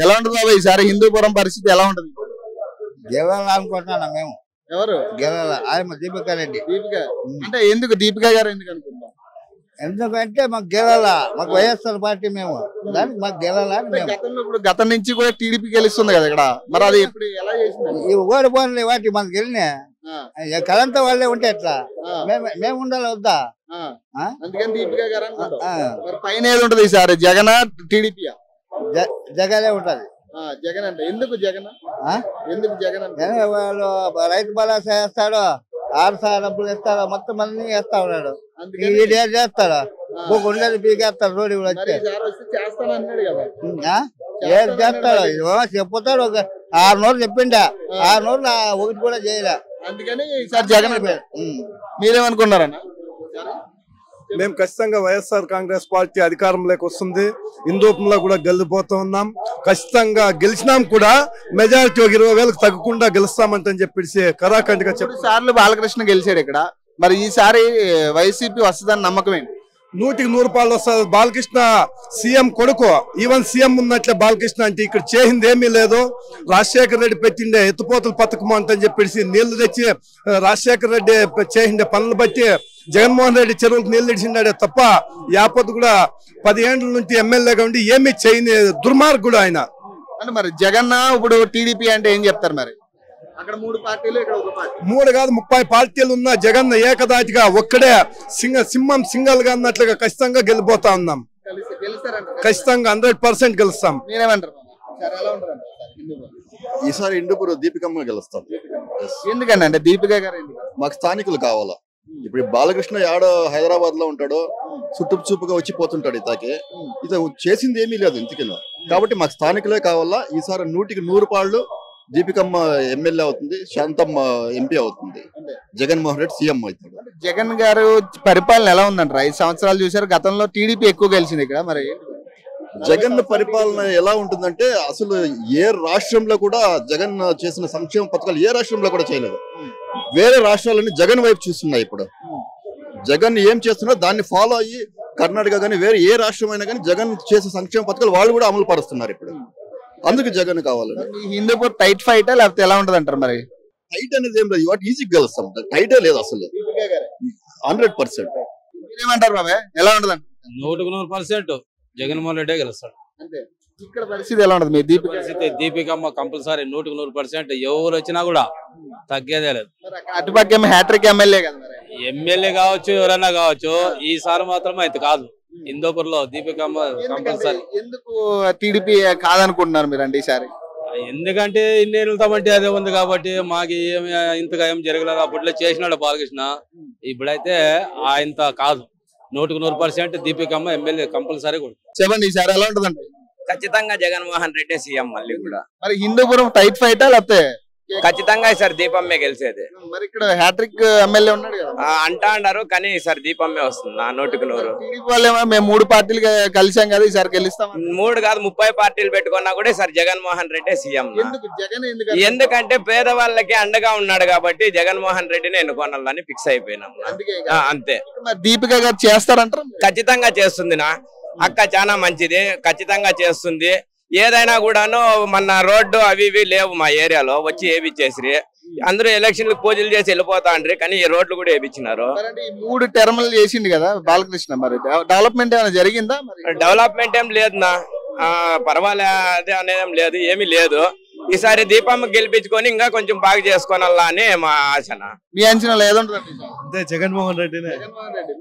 ఎలా ఉంటుంది బాబా ఈసారి హిందూపురం పరిస్థితి ఎలా ఉంటుంది? గెలవాలనుకుంటున్నాను మేము. ఎవరు గెలవాల ఆయన దీపికా రెడ్డి. దీపిక అంటే ఎందుకు దీపిక గారు ఎందుకు అనుకుంటున్నాం? ఎందుకంటే మాకు గెలవాల, మాకు వైఎస్ఆర్ పార్టీ మేము, దానికి మాకు గెలవాలని మేము. గతంలో ఇప్పుడు గతం నుంచి కూడా టీడీపీ గెలుస్తుంది కదా ఇక్కడ, మరి అది ఇప్పుడు ఎలా చేసింది? ఈ ఓడిపోయిన వాటి మనకు వెళ్ళినా కలంత వాళ్ళే ఉంటే ఎట్లా మేము ఉండాలి వద్దా? అందుకని దీపిక గారు పైన ఏది ఉంటది ఈసారి, జగన్ టీడీపీ? జగనే ఉంటది. జగన్ అంటే ఎందుకు జగన్? ఎందుకు జగన్ అంటే వాళ్ళు రైతు భరోసా వేస్తాడు, 6 సార్లు డబ్బులు ఇస్తాడు, మొత్తం అన్ని వేస్తా ఉన్నాడు. చేస్తాడు ఉండేది పీకేస్తాడు. రోడ్డు ఏది చేస్తాడు చెప్పుతాడు. ఒక 6 నోట్లు చెప్పిండా, 6 నోట్లు ఒకటి కూడా చేయలే. అందుకని ఈసారి జగన్. మీరేమనుకున్నారన్న? మేము ఖచ్చితంగా వైఎస్ఆర్ కాంగ్రెస్ పార్టీ అధికారంలోకి వస్తుంది. హిందూపురంలో కూడా గెలిపోతూ ఉన్నాం. ఖచ్చితంగా గెలిచినాం కూడా. మెజారిటీ 20,000 తగ్గకుండా గెలుస్తామంటని చెప్పేసి కరాఖండిగా చెప్పారు. సార్లు బాలకృష్ణ గెలిచాడు ఇక్కడ, మరి ఈసారి వైసీపీ వస్తుందని నమ్మకం ఏంటి? 100% వస్తుంది. బాలకృష్ణ సీఎం కొడుకు, ఈవెన్ సీఎం ఉన్నట్లే బాలకృష్ణ అంటే ఇక్కడ చేసింది ఏమీ లేదు. రాజశేఖర రెడ్డి పెట్టిండే ఎత్తుపోతల పథకం అంటని చెప్పేసి నీళ్లు తెచ్చి రాజశేఖర రెడ్డి చేసిండే పనులు బట్టి జగన్మోహన్ రెడ్డి చెరువులకు నీళ్లు తెచ్చిండే తప్ప యాపత్తు కూడా 10 ఏళ్ల నుంచి ఎమ్మెల్యేగా ఉండి ఏమీ చేయని దుర్మార్గుడు ఆయన. అంటే మరి జగన్ ఇప్పుడు టీడీపీ అంటే ఏం చెప్తారు? మరి అక్కడ 3 పార్టీలు, ఇక్కడ 1 పార్టీ. 3 కాదు 30 పార్టీలు ఉన్న జగన్ ఏకదాటిగా ఒక్కడే సింహం సింగల్ గా అన్నట్లుగా ఖచ్చితంగా గెలిపోతా ఉన్నాం. ఖచ్చితంగా 100% గెలుస్తాం. మీరేమంటారు? ఈసారి హిందూపురం దీపికమ్మ గెలుస్తాం. ఎందుకండి అంటే దీపిక గారు మాకు స్థానికులు కావాలా. ఇప్పుడు బాలకృష్ణ యాడో హైదరాబాద్ లో ఉంటాడో, చుట్టూ చూపుగా వచ్చి పోతుంటాడు. ఇతకి చేసింది ఏమీ లేదు ఇంతకిలో. కాబట్టి మాకు స్థానికులే కావాలా. ఈసారి 100% దీపికమ్మ ఎమ్మెల్యే అవుతుంది, శాంతమ్మ ఎంపీ అవుతుంది, జగన్మోహన్ రెడ్డి సీఎం అవుతాడు. జగన్ గారు పరిపాలన ఎలా ఉందంటారు? 5 సంవత్సరాలు చూసారు, గతంలో టీడీపీ ఎక్కువ గెలిచింది ఇక్కడ. మరి జగన్ పరిపాలన ఎలా ఉంటుందంటే అసలు ఏ రాష్ట్రంలో కూడా జగన్ చేసిన సంక్షేమ పథకాలు ఏ రాష్ట్రంలో కూడా చేయలేదు. వేరే రాష్ట్రాలన్నీ జగన్ వైపు చూస్తున్నాయి. ఇప్పుడు జగన్ ఏం చేస్తున్నా దాన్ని ఫాలో అయ్యి కర్ణాటక కానీ వేరే ఏ రాష్ట్రం అయినా కానీ జగన్ చేసే సంక్షేమ పథకాలు వాళ్ళు కూడా అమలు పరుస్తున్నారు ఇప్పుడు. అందుకు జగన్ కావాలండి. హిందూపూర్ టైట్ ఫైట్ లేకపోతే ఎలా ఉంటది అంటారు? మరి టైట్ అనేది ఏం లేదు, ఇవాటి ఈజీగా గెలుస్తాం. టైటే లేదు అసలు. 100%. మీరేమంటారు బాబాయ్, ఎలా ఉంటది? 100% జగన్మోహన్ రెడ్డి గెలుస్తాడు. అంటే ఇక్కడ పరిస్థితి ఎలా ఉంటది? మీ దీపికమ్మ కంపల్సరీ 100% ఎవరు వచ్చినా కూడా తగ్గేదే లేదు. అటుపక్క హ్యాట్రిక్ ఎమ్మెల్యే కదా, ఎమ్మెల్యే కావచ్చు ఎవరైనా కావచ్చు, ఈసారి మాత్రం అయితే కాదు. హిందూపూర్లో దీపికమ్మ కంపల్సరీ. ఎందుకు టీడీపీ కాదనుకుంటున్నారు మీరు అంటే ఈసారి? ఎందుకంటే ఇన్నేళ్తామంటే అదే ఉంది కాబట్టి మాకు ఏమి ఇంతగా ఏం జరగలేదు. అప్పట్లో చేసినాడు బాలకృష్ణ, ఇప్పుడైతే ఆయనతో కాదు. 100% దీపికమ్మ ఎమ్మెల్యే కంపల్సరీ కూడా. చెప్పండి ఈసారి ఎలా ఉంటదండి? ఖచ్చితంగా జగన్మోహన్ రెడ్డి సీఎం మళ్ళీ కూడా. మరి హిందూపురం టైట్ ఫైటా లేకపోతే? ఖచ్చితంగా ఈసారి దీపమ్మే గెలిచేది. మరి ఇక్కడ హ్యాట్రిక్ ఎమ్మెల్యే ఉన్నాడు కదా అంటా అన్నారు, కానీ ఈసారి దీపమ్మే వస్తుంది. 100%. టీడీపీ వాళ్ళేమో మేము 3 పార్టీలు కలిసాం కదా ఈసారి గెలుస్తాం. 3 కాదు 30 పార్టీలు పెట్టుకున్నా కూడా ఈసారి జగన్మోహన్ రెడ్డి సీఎం. ఎందుకంటే పేదవాళ్ళకి అండగా ఉన్నాడు కాబట్టి జగన్మోహన్ రెడ్డిని ఎన్నుకోనాలని ఫిక్స్ అయిపోయినాం. అంతే. దీపిక గారు చేస్తారంటారు? ఖచ్చితంగా చేస్తుంది. నా అక్క చాలా మంచిది, ఖచ్చితంగా చేస్తుంది. ఏదైనా కూడాను మన రోడ్డు అవి ఇవి లేవు మా ఏరియాలో, వచ్చి వేపించేసి అందరూ ఎలక్షన్లకు పూజలు చేసి వెళ్ళిపోతా అంటారు, కానీ ఈ రోడ్లు కూడా వేపించినారు. 3 టర్ములు చేసింది కదా బాలకృష్ణ, మరి డెవలప్మెంట్ ఏమైనా జరిగిందా? డెవలప్మెంట్ ఏం లేదు నా, పర్వాలేదు అనేది లేదు, ఏమీ లేదు. ఈసారి దీపమ్మ గెలిపించుకొని ఇంకా కొంచెం బాగా చేసుకోవాలా అని మా ఆశన. మీ అంచనా లేదంటే జగన్మోహన్ రెడ్డినే.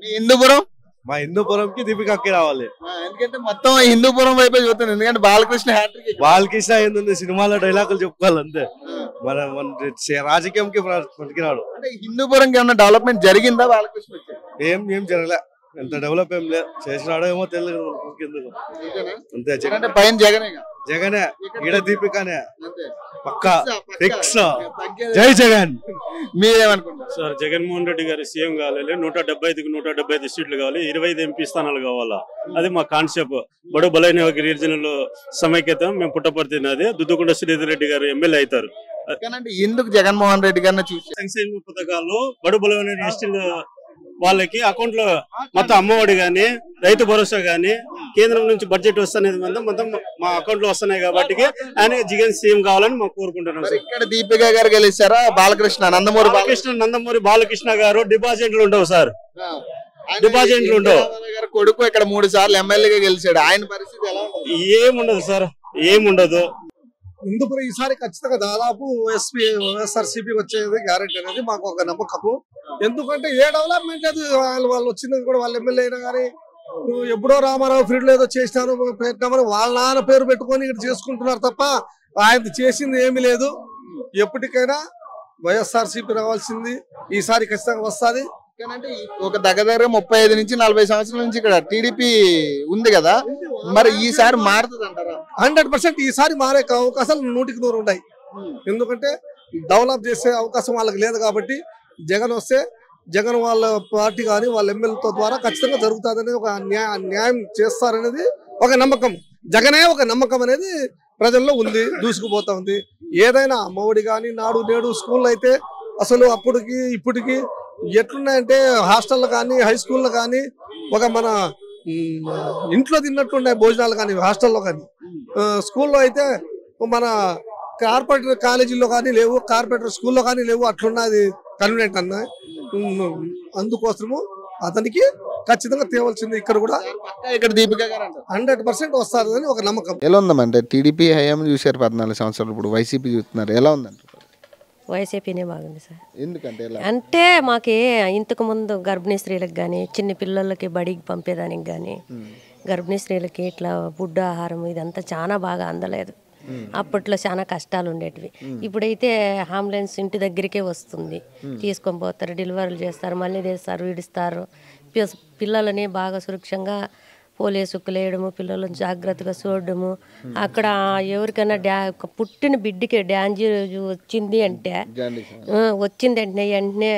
మీ హిందూపురం? మా హిందూపురంకి దీపికకి రావాలి. ఎందుకంటే మొత్తం హిందూపురం వైపే చూస్తుంది, ఎందుకంటే బాలకృష్ణ హ్యాట్రిక్. బాలకృష్ణ ఏంటంటే సినిమాలో డైలాగులు చెప్పుకోవాలి అంతే, మన రాజకీయంకి పనికిరాడు. అంటే హిందూపురంకి ఏమన్నా డెవలప్మెంట్ జరిగిందా బాలకృష్ణ? ఏం జరగలే, ఎంత డెవలప్ ఏం లేదు. చేసినాడో ఏమో తెలియదు అంతే. జగన్ పైన జగనే, ఈడ దీపికనే పక్కా ఫిక్స్. జై జగన్. మీరేమనుకుంటారు సార్? జగన్మోహన్ రెడ్డి గారు సీఎం కావాలి, 175కి 175 సీట్లు కావాలి, 25 ఎంపీ స్థానాలు కావాలా. అది మా కాన్సెప్ట్. బడు బలైన రీజనల్ సమైక్యత మేము పుట్టపడుతున్నది. దుద్దుకొండ శ్రీధర్ రెడ్డి గారు ఎమ్మెల్యే అవుతారు. ఎందుకు జగన్మోహన్ రెడ్డి గారిని చూసి? సంక్షేమ పథకాలు బడు బలైన ఎస్టీల వాళ్ళకి అకౌంట్ లో మొత్తం అమ్మఒడి గాని, రైతు భరోసా గాని, కేంద్రం నుంచి బడ్జెట్ వస్తున్నది మొత్తం మా అకౌంట్ లో వస్తున్నాయి కాబట్టి ఆయన జగన్ సీఎం కావాలని మాకు కోరుకుంటున్నాం సార్. ఇక్కడ దీపిక గారు గెలిచారా బాలకృష్ణ నందమూరి బాలకృష్ణ గారు డిపాజిట్లు ఉండవు సార్, డిపాజిట్లు ఉండవు. కొడుకు ఇక్కడ 3 సార్లు ఎమ్మెల్యేగా గెలిచాడు, ఆయన పరిస్థితి ఎలా ఉంటుంది? ఏముండదు సార్, ఏముండదు. హిందూపురం ఈసారి ఖచ్చితంగా దాదాపు వైఎస్ఆర్సీపీ వచ్చేది గ్యారెంటీ అనేది మాకు ఒక నమ్మకము. ఎందుకంటే ఏ డెవలప్మెంట్ అది వాళ్ళు వచ్చినది కూడా వాళ్ళ ఎమ్మెల్యే అయినా కానీ ఎప్పుడో రామారావు ఫీల్డ్ ఏదో చేసినారు పెట్టినామని వాళ్ళ నాన్న పేరు పెట్టుకొని ఇక్కడ చేసుకుంటున్నారు తప్ప ఆయన చేసింది ఏమీ లేదు. ఎప్పటికైనా వైఎస్ఆర్సీపీ రావాల్సింది, ఈసారి ఖచ్చితంగా వస్తుంది. అంటే ఒక దగ్గర 35 నుంచి 40 సంవత్సరాల నుంచి ఇక్కడ టీడీపీ ఉంది కదా, మరి ఈసారి మారుతుంది అంటారా? 100% ఈసారి మారే అవకాశాలు 100కి 100 ఉన్నాయి. ఎందుకంటే డెవలప్ చేసే అవకాశం వాళ్ళకి లేదు కాబట్టి జగన్ వస్తే జగన్ వాళ్ళ పార్టీ కానీ వాళ్ళ ఎమ్మెల్యేతో ద్వారా ఖచ్చితంగా జరుగుతుంది, ఒక న్యాయం చేస్తారనేది ఒక నమ్మకం. జగనే ఒక నమ్మకం అనేది ప్రజల్లో ఉంది, దూసుకుపోతా ఉంది. ఏదైనా అమ్మఒడి కానీ నాడు నేడు స్కూల్లో అయితే అసలు అప్పటికి ఇప్పటికి ఎట్లున్నాయంటే హాస్టల్లో కానీ హై స్కూల్లో కానీ ఒక మన ఇంట్లో తిన్నట్టుండే భోజనాలు కానీ హాస్టల్లో కానీ, స్కూల్లో అయితే మన కార్పొరేటర్ కాలేజీల్లో కానీ లేవు, కార్పొరేటర్ స్కూల్లో కానీ లేవు, అట్లున్నది కన్వీనియంట్ అన్న. అందుకోసము అతనికి ఖచ్చితంగా తేవాల్సింది ఇక్కడ కూడా ఇక్కడ దీపిక గారు 100% వస్తారు అని ఒక నమ్మకం. ఎలా ఉందమ్మంటే టీడీపీ హయాం చూశారు 14 సంవత్సరాలు, ఇప్పుడు వైసీపీ చూస్తున్నారు, ఎలా ఉందంట? వైసీపీనే బాగుంది సార్. ఎందుకంటే అంటే మాకి ఇంతకు ముందు గర్భిణీ స్త్రీలకు కానీ చిన్న పిల్లలకి బడికి పంపేదానికి కానీ గర్భిణీ స్త్రీలకి ఇట్లా ఫుడ్ ఆహారం ఇదంతా చాలా బాగా అందలేదు. అప్పట్లో చాలా కష్టాలు ఉండేటివి. ఇప్పుడైతే అంబులెన్స్ ఇంటి దగ్గరికే వస్తుంది, తీసుకొని పోతారు, డెలివరీలు చేస్తారు, మళ్ళీ చేస్తారు, విడిస్తారు. పిల్లలని బాగా సురక్షంగా పోలీసుకు లేయడము, పిల్లలను జాగ్రత్తగా చూడడము. అక్కడ ఎవరికైనా పుట్టిన బిడ్డకి డ్యాంజీ వచ్చింది అంటే వెంటనే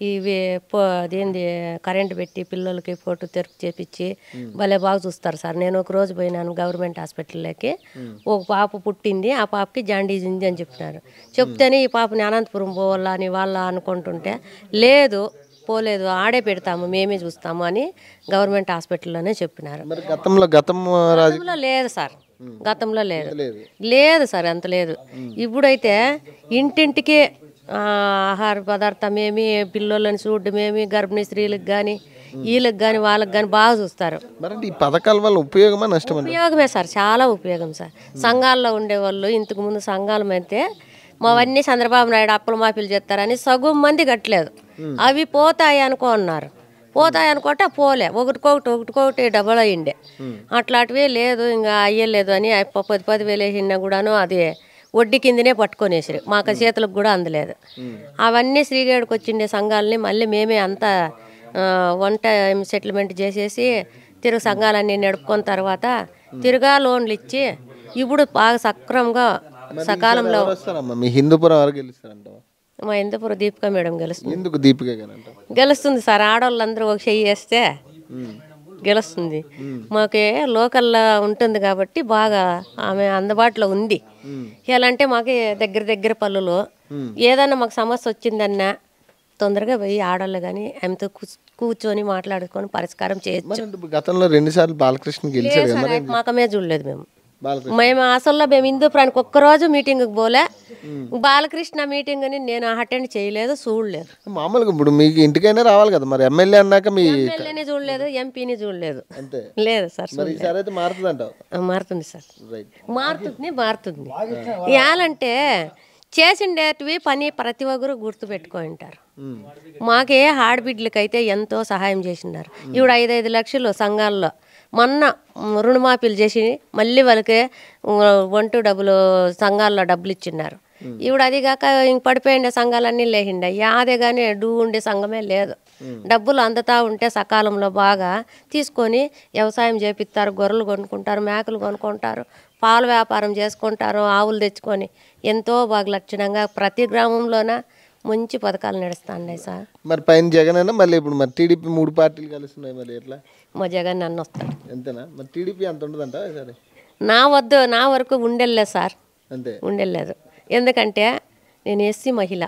ఇవి అదేంది కరెంట్ పెట్టి పిల్లలకి ఫోటో తెరుపు చేపించి భలే బాగా చూస్తారు సార్. నేను ఒక రోజు పోయినాను గవర్నమెంట్ హాస్పిటల్లోకి, ఒక పాప పుట్టింది, ఆ పాపకి జాండీజ్ ఉంది అని చెప్పినారు. చెప్తేనే ఈ పాపని అనంతపురం పోవాలా అని వాళ్ళు అనుకుంటుంటే లేదు పోలేదు, ఆడే పెడతాము, మేమే చూస్తాము అని గవర్నమెంట్ హాస్పిటల్లోనే చెప్పినారు. గతంలో లేదు సార్, గతంలో లేదు సార్, అంత లేదు. ఇప్పుడైతే ఇంటింటికి ఆహార పదార్థం ఏమి, పిల్లలని చూడడమేమి, గర్భిణీ స్త్రీలకు కానీ వీళ్ళకి కానీ వాళ్ళకి కానీ బాగా చూస్తారు. ఈ పథకాల వల్ల ఉపయోగమా నష్టమా? ఉపయోగమే సార్, చాలా ఉపయోగం సార్. సంఘాల్లో ఉండేవాళ్ళు ఇంతకు ముందు సంఘాలం అయితే మావన్నీ చంద్రబాబు నాయుడు అప్పుల మాఫీలు చేస్తారని సగం మంది కట్టలేదు, అవి పోతాయి అనుకో అన్నారు. పోతాయి అనుకుంటే పోలే, ఒకటికొకటి డబల్ అయ్యిండే. అట్లాంటివే లేదు, ఇంకా అయ్యలేదు అని 10,000 వేసినా కూడాను అది వడ్డీ కిందనే పట్టుకొనేసారు, మాకు చేతులకు కూడా అందలేదు. అవన్నీ శ్రీగేడుకు వచ్చిండే సంఘాలని మళ్ళీ మేమే అంతా వంట సెటిల్మెంట్ చేసేసి తిరుగు సంఘాలన్నీ నడుపుకున్న తర్వాత తిరుగా లోన్లు ఇచ్చి ఇప్పుడు బాగా సక్రమంగా సకాలంలో. మీ హిందూపురం మా హిందూపురం దీపిక మేడం గెలుస్తుంది. ఎందుకు దీపిక గెలుస్తుంది సార్, ఆడవాళ్ళందరూ ఒక చెయ్యి వేస్తే గెలుస్తుంది. మాకే లోకల్లో ఉంటుంది కాబట్టి బాగా ఆమె అందుబాటులో ఉంది. ఎలా అంటే మాకు దగ్గర పల్లెలు ఏదన్నా మాకు సమస్య వచ్చిందన్నా తొందరగా పోయి ఆడవాళ్ళు కానీ ఆమెతో కూర్చొని మాట్లాడుకొని పరిష్కారం చేయొచ్చు. గతంలో 2 సార్లు బాలకృష్ణ గెలిచారు, మాకమే చూడలేదు మేము అసలు మేము హిందూపురానికి ఒక్కరోజు మీటింగ్కి పోలే. బాలకృష్ణ మీటింగ్ అని నేను అటెండ్ చేయలేదు, చూడలేదు. మామూలుగా ఇప్పుడు మీకు ఇంటికైనా రావాలి కదా, మరి ఎమ్మెల్యే అన్నాక మీ ఎమ్మెల్యేని చూడలేదు, ఎంపీని చూడలేదు. లేదు సార్, మారుతుంది సార్, మారుతుంది. ఏలంటే చేసిండేటివి పని ప్రతి ఒక్కరు గుర్తు పెట్టుకుంటారు. మాకే ఆడబిడ్డలకైతే ఎంతో సహాయం చేసినారు. ఇప్పుడు 5 లక్షలు సంఘాల్లో మొన్న రుణమాఫీలు చేసి మళ్ళీ వాళ్ళకి వంటూ డబ్బులు సంఘాల్లో డబ్బులు ఇచ్చిన్నారు. ఇప్పుడు అది కాక ఇంక పడిపోయిండే సంఘాలన్నీ లేhinడే, యాదే కానీ ఉండే సంఘమే లేదు. డబ్బులు అందుతా ఉంటే సకాలంలో బాగా తీసుకొని వ్యవసాయం చేపిస్తారు, గొర్రెలు కొనుక్కుంటారు, మేకలు కొనుక్కుంటారు, పాల వ్యాపారం చేసుకుంటారు, ఆవులు తెచ్చుకొని ఎంతో బాగా లక్షణంగా ప్రతి గ్రామంలోన మంచి పథకాలు నడుస్తున్నాయి సార్. మరి పైన జగన్ అయినా మళ్ళీ ఇప్పుడు మరి టీడీపీ 3 పార్టీలు కలుస్తున్నాయి, మరి ఎట్లా? మా జగన్ నన్ను వస్తాడు ఎంతనా? మరి టీడీపీ అంత ఉండదంట సరే? నా వరకు ఉండలేదు సార్, అంతే ఉండలేదు. ఎందుకంటే నేను ఎస్సీ మహిళ,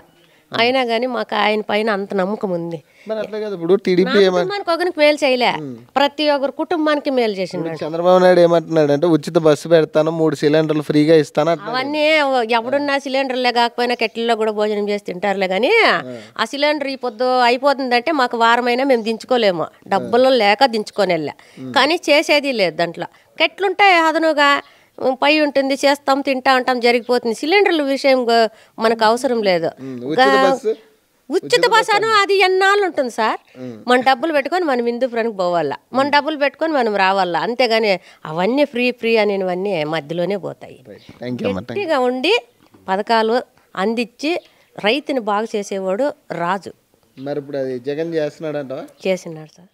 అయినా కానీ మాకు ఆయన పైన అంత నమ్మకం ఉంది. మరి అట్లా కదా ఇప్పుడు టీడీపీ కుటుంబానికి ఒకరికి మేలు చేయలే, ప్రతి ఒక్కరు కుటుంబానికి మేలు చేసిండు. చంద్రబాబు నాయుడు ఏమంటున్నాడు అంటే ఉచిత బస్సు పెడతాను, 3 సిలిండర్లు ఫ్రీగా ఇస్తాను. అవన్నీ ఎవడున్నా సిలిండర్లే కాకపోయినా కెట్లలో కూడా భోజనం చేసి తింటారులే కానీ ఆ సిలిండర్ ఈ పొద్దు అయిపోతుందంటే మాకు వారమైనా మేము దించుకోలేము, డబ్బులు లేక దించుకొని వెళ్ళా. కానీ చేసేది లేదు దాంట్లో. కెట్లుంటాయి అదనుగా పై ఉంటుంది, చేస్తాం తింటా ఉంటాం జరిగిపోతుంది. సిలిండర్ల విషయం మనకు అవసరం లేదు. ఉచిత బస్సు అను అది ఎన్నాళ్ళు ఉంటుంది సార్. మన డబ్బులు పెట్టుకొని మనం హిందూపురానికి పోవాలా, మన డబ్బులు పెట్టుకొని మనం రావాలా. అంతేగాని అవన్నీ ఫ్రీ అనేవన్నీ మధ్యలోనే పోతాయి. గట్టిగా ఉండి పథకాలు అందించి రైతుని బాగు చేసేవాడు రాజు. మరి ఇప్పుడు అది జగన్ చేస్తున్నాడు అంటావా? చేసినాడు సార్.